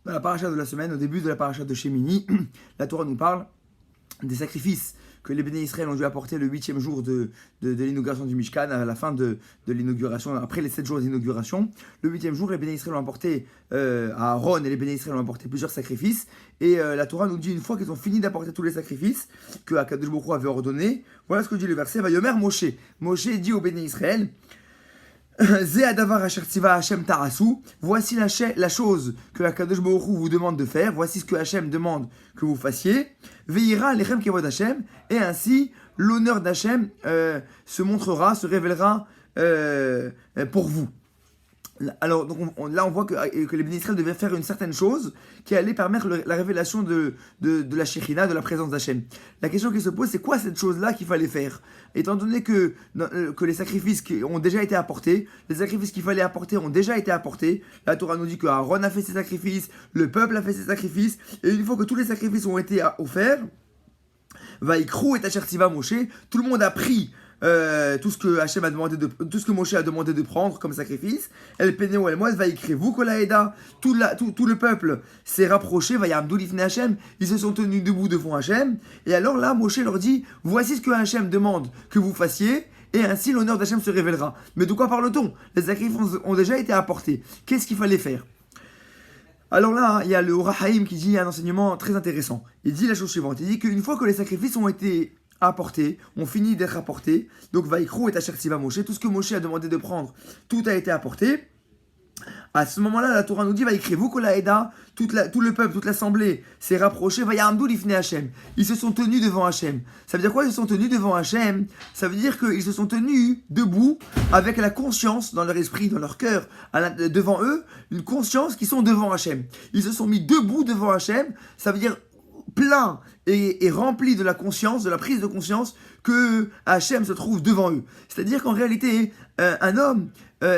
Dans la paracha de la semaine, au début de la paracha de Shemini, la Torah nous parle des sacrifices que les béné Israël ont dû apporter le 8e jour de l'inauguration du Mishkan, à la fin de l'inauguration, après les 7 jours d'inauguration. Le 8e jour, les béné Israël ont apporté, à Aaron et les béné Israël ont apporté plusieurs sacrifices. Et la Torah nous dit, une fois qu'ils ont fini d'apporter tous les sacrifices que Akadosh Baruch Hu avait ordonné, voilà ce que dit le verset, Vayomer Moshe. Moshe dit aux béné Israël, voici la chose que Akadosh Baruch Hu vous demande de faire, voici ce que Hachem demande que vous fassiez. Veira lechem kevod Hachem, et ainsi l'honneur d'Hachem se montrera, se révélera pour vous. Alors, donc là, on voit que les béné Israël devaient faire une certaine chose qui allait permettre la révélation de la Shekhinah, de la présence d'Hachem. La question qui se pose, c'est quoi cette chose-là qu'il fallait faire? Étant donné que les sacrifices ont déjà été apportés, les sacrifices qu'il fallait apporter ont déjà été apportés, la Torah nous dit que Aaron a fait ses sacrifices, le peuple a fait ses sacrifices, et une fois que tous les sacrifices ont été offerts, Vaikrou et Asher Tziva Moshe, tout le monde a pris tout ce que Hachem a demandé tout ce que Moshe a demandé de prendre comme sacrifice. El Peneo El Moaz va écrire vous Kolaeda, tout le peuple s'est rapproché, va Yamdou Lifne Hachem, ils se sont tenus debout devant Hachem. Et alors là, Moshe leur dit voici ce que Hachem demande que vous fassiez. Et ainsi l'honneur d'Hachem se révélera. Mais de quoi parle-t-on? Les sacrifices ont déjà été apportés. Qu'est-ce qu'il fallait faire? Alors là, il y a le Or HaHaim qui dit un enseignement très intéressant. Il dit la chose suivante, il dit qu'une fois que les sacrifices ont été apportés, ont fini d'être apportés, donc Vaikrou et Asher Tziva Moshe, tout ce que Moshe a demandé de prendre, tout a été apporté. À ce moment-là, la Torah nous dit Vaikrou vous Kolaeda, tout le peuple, toute l'assemblée s'est rapproché, Vayamdou Lifne Hachem. Ils se sont tenus devant Hachem. Ça veut dire quoi, ils se sont tenus devant Hachem? Ça veut dire qu'ils se sont tenus debout avec la conscience dans leur esprit, dans leur cœur, devant eux, une conscience qu'ils sont devant Hachem. Ils se sont mis debout devant Hachem, ça veut dire plein et rempli de la conscience, de la prise de conscience que Hachem se trouve devant eux. C'est-à-dire qu'en réalité, un homme,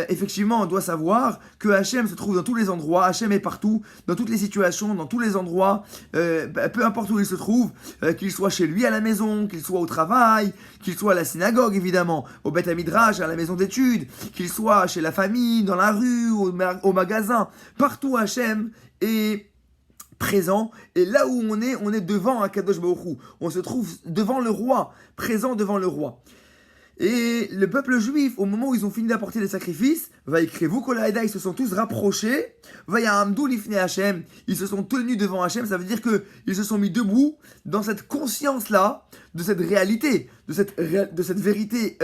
effectivement, doit savoir que Hachem se trouve dans tous les endroits, Hachem est partout, dans toutes les situations, dans tous les endroits, peu importe où il se trouve, qu'il soit chez lui à la maison, qu'il soit au travail, qu'il soit à la synagogue évidemment, au Beth Midrash, à la maison d'études, qu'il soit chez la famille, dans la rue, au magasin, partout Hachem est présent, et là où on est devant Akadosh Baruch Hu. On se trouve devant le roi, présent devant le roi. Et le peuple juif, au moment où ils ont fini d'apporter les sacrifices, Vaikrevu Kolaeda, ils se sont tous rapprochés, Vayamdou Lifne Hachem, ils se sont tenus devant Hachem, ça veut dire qu'ils se sont mis debout dans cette conscience-là, de cette réalité, de cette vérité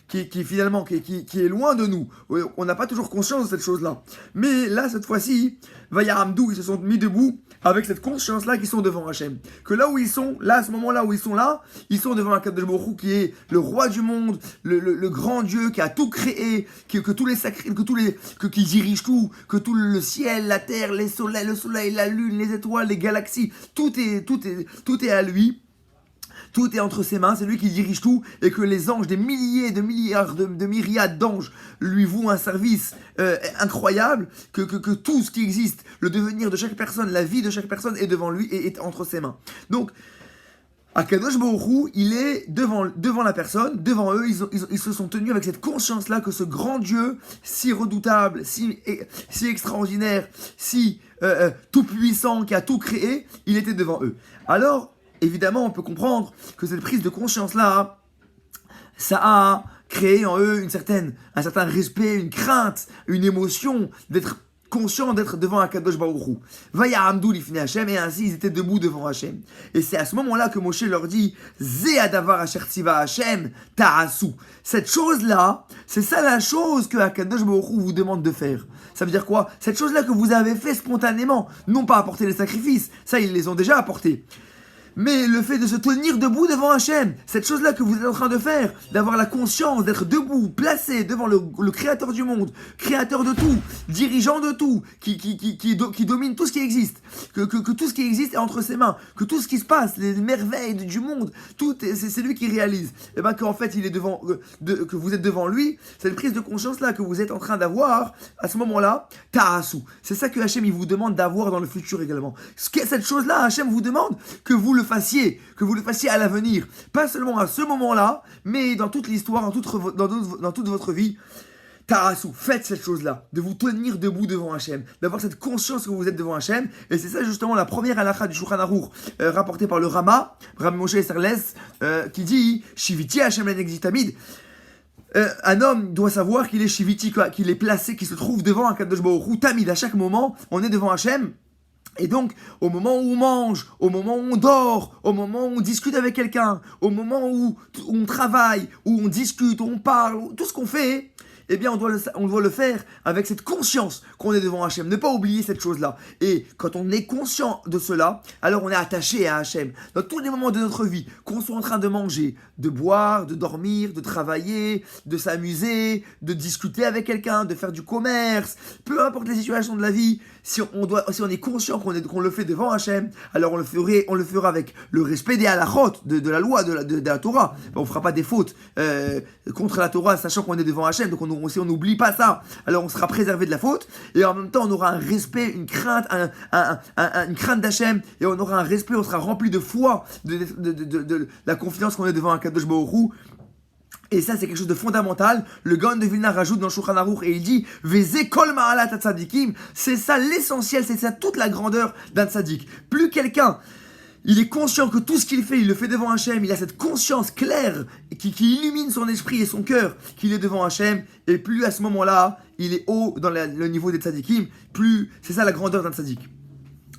qui finalement qui est loin de nous. On n'a pas toujours conscience de cette chose-là. Mais là, cette fois-ci, Vayamdou, ils se sont mis debout avec cette conscience-là qu'ils sont devant Hachem. Que là où ils sont, là, à ce moment-là où ils sont devant Akadosh Baruch Hu qui est le roi du monde, le grand Dieu qui a tout créé, qui dirige tout, que tout le ciel, la terre, le soleil, la lune, les étoiles, les galaxies, tout est à lui. Tout est entre ses mains, c'est lui qui dirige tout, et que les anges, des milliers, de milliards, de myriades d'anges lui vouent un service incroyable, que tout ce qui existe, le devenir de chaque personne, la vie de chaque personne est devant lui et est entre ses mains. Donc, Akadosh Baruch Hu, il est devant la personne, devant eux, ils se sont tenus avec cette conscience-là que ce grand Dieu, si redoutable, si extraordinaire, si tout-puissant, qui a tout créé, il était devant eux. Alors, évidemment, on peut comprendre que cette prise de conscience-là, ça a créé en eux un certain respect, une crainte, une émotion d'être conscient d'être devant Akadosh Baruch Hu. Vayamdou Lifne Hachem, et ainsi ils étaient debout devant Hachem. Et c'est à ce moment-là que Moshe leur dit Ze Adavar Asher Tziva Hachem Ta'asu. Cette chose-là, c'est ça la chose que Akadosh Baruch Hu vous demande de faire. Ça veut dire quoi? Cette chose-là que vous avez fait spontanément, non pas apporter les sacrifices, ça ils les ont déjà apportés. Mais le fait de se tenir debout devant Hachem, cette chose-là que vous êtes en train de faire, d'avoir la conscience d'être debout, placé devant le créateur du monde, créateur de tout, dirigeant de tout, qui domine tout ce qui existe, que tout ce qui existe est entre ses mains, que tout ce qui se passe, les merveilles du monde, c'est lui qui réalise. Et bien qu'en fait il est devant, que vous êtes devant lui, cette prise de conscience-là que vous êtes en train d'avoir, à ce moment-là, ta'asu. C'est ça que Hachem il vous demande d'avoir dans le futur également. Cette chose-là, Hachem vous demande que vous le fassiez à l'avenir, pas seulement à ce moment-là, mais dans toute l'histoire, dans toute votre vie. Tarassou, faites cette chose-là, de vous tenir debout devant Hachem, d'avoir cette conscience que vous êtes devant Hachem, et c'est ça justement la première halakha du Shulchan Aruch, rapportée par le Rama, Rabbi Moshe Serles, qui dit Shiviti Hachem l'Enexitamid. Un homme doit savoir qu'il est Shiviti, qu'il est placé, qu'il se trouve devant un Kadosh Baruch Hu, Tamid, à chaque moment, on est devant Hachem. Et donc, au moment où on mange, au moment où on dort, au moment où on discute avec quelqu'un, au moment où on travaille, où on discute, où on parle, tout ce qu'on fait, eh bien, on doit le faire avec cette conscience qu'on est devant Hachem. Ne pas oublier cette chose-là. Et quand on est conscient de cela, alors on est attaché à Hachem. Dans tous les moments de notre vie, qu'on soit en train de manger, de boire, de dormir, de travailler, de s'amuser, de discuter avec quelqu'un, de faire du commerce, peu importe les situations de la vie, si on est conscient qu'on le fait devant Hachem, alors on le fera avec le respect des halachot, de la loi, de la Torah. On ne fera pas des fautes contre la Torah, sachant qu'on est devant Hachem, donc si on n'oublie pas ça, alors on sera préservé de la faute, et en même temps on aura un respect, une crainte, une crainte d'Hachem, et on aura un respect, on sera rempli de foi, de la confiance qu'on est devant un Kadosh Baruch Hu. Et ça, c'est quelque chose de fondamental. Le Gaon de Vilna rajoute dans Shulchan Aruch et il dit Veze kol ma'alat tzadikim. C'est ça l'essentiel, c'est ça toute la grandeur d'un tzadik. Plus quelqu'un, il est conscient que tout ce qu'il fait, il le fait devant Hachem. Il a cette conscience claire qui illumine son esprit et son cœur qu'il est devant Hachem. Et plus à ce moment-là, il est haut dans le niveau des tzadikim, plus c'est ça la grandeur d'un tzadik.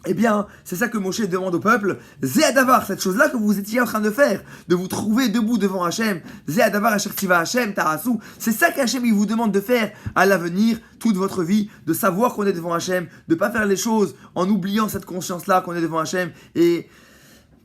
Eh bien, c'est ça que Moshe demande au peuple. Zé Adavar, cette chose-là que vous étiez en train de faire, de vous trouver debout devant Hachem. Zé Adavar Asher Tiva Hachem, Tarassou. C'est ça qu'Hachem il vous demande de faire à l'avenir, toute votre vie, de savoir qu'on est devant Hachem, de ne pas faire les choses en oubliant cette conscience-là qu'on est devant Hachem et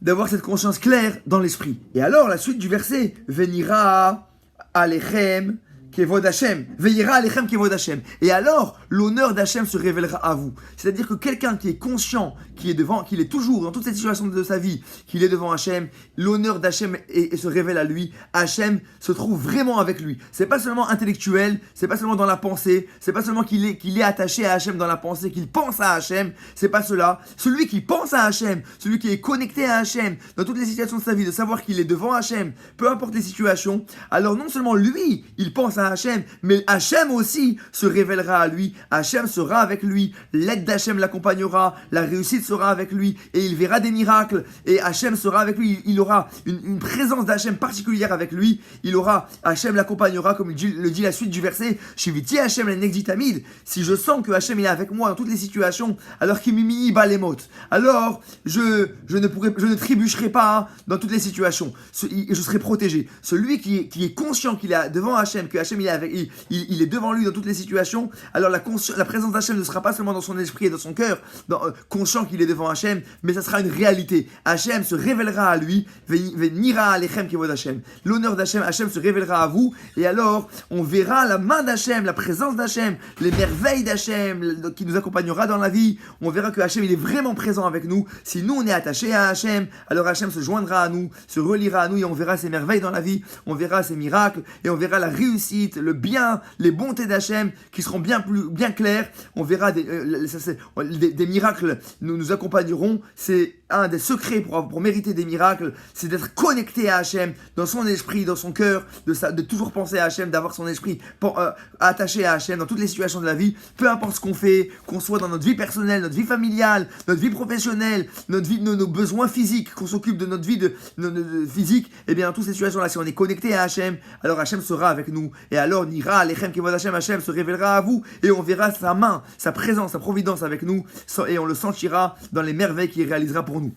d'avoir cette conscience claire dans l'esprit. Et alors, la suite du verset, Venira Alechem Kevod Hashem, veillera alechem Kevod Hashem. Et alors, l'honneur d'Hachem se révélera à vous. C'est-à-dire que quelqu'un qui est conscient, qu'il est toujours dans toutes ces situations de sa vie, qu'il est devant Hachem, l'honneur d'Hachem se révèle à lui. Hachem se trouve vraiment avec lui. C'est pas seulement intellectuel, c'est pas seulement dans la pensée, c'est pas seulement qu'il est attaché à Hachem dans la pensée, qu'il pense à Hachem, c'est pas cela. Celui qui pense à Hachem, celui qui est connecté à Hachem dans toutes les situations de sa vie, de savoir qu'il est devant Hachem, peu importe les situations, alors non seulement lui, il pense à Hachem, mais Hachem aussi se révélera à lui. Hachem sera avec lui, l'aide d'Hachem l'accompagnera, la réussite sera avec lui, et il verra des miracles, et Hachem sera avec lui, il aura une présence d'Hachem particulière avec lui, Hachem l'accompagnera, comme le dit la suite du verset, Shiviti Hachem l'Enexitamid. Si je sens que Hachem est avec moi dans toutes les situations, alors qu'il m'imini balemot, alors je ne trébucherai pas dans toutes les situations, je serai protégé. Celui qui est conscient qu'il est devant Hachem, que Hachem il est devant lui dans toutes les situations, alors la présence d'Hachem ne sera pas seulement dans son esprit et dans son cœur, conscient qu'il est devant Hachem, mais ça sera une réalité. Hachem se révélera à lui, venira alechem kevod Hachem. L'honneur d'Hachem, Hachem se révélera à vous, et alors on verra la main d'Hachem, la présence d'Hachem, les merveilles d'Hachem qui nous accompagnera dans la vie. On verra que Hachem il est vraiment présent avec nous. Si nous on est attachés à Hachem, alors Hachem se joindra à nous, se reliera à nous, et on verra ses merveilles dans la vie, on verra ses miracles, et on verra la réussite, le bien, les bontés d'Hachem qui seront bien clairs. On verra des miracles nous accompagneront. C'est un des secrets pour mériter des miracles, c'est d'être connecté à Hachem dans son esprit, dans son cœur, de toujours penser à Hachem, d'avoir son esprit attaché à Hachem dans toutes les situations de la vie, peu importe ce qu'on fait, qu'on soit dans notre vie personnelle, notre vie familiale, notre vie professionnelle, notre vie, nos besoins physiques, qu'on s'occupe de notre vie physique. Et bien dans toutes ces situations-là, si on est connecté à Hachem, alors Hachem sera avec nous, et alors Nira Alechem Kevod Hachem, Hachem se révélera à vous, et on verra sa main, sa présence, sa providence avec nous, et on le sentira dans les merveilles qu'il réalisera pour nous.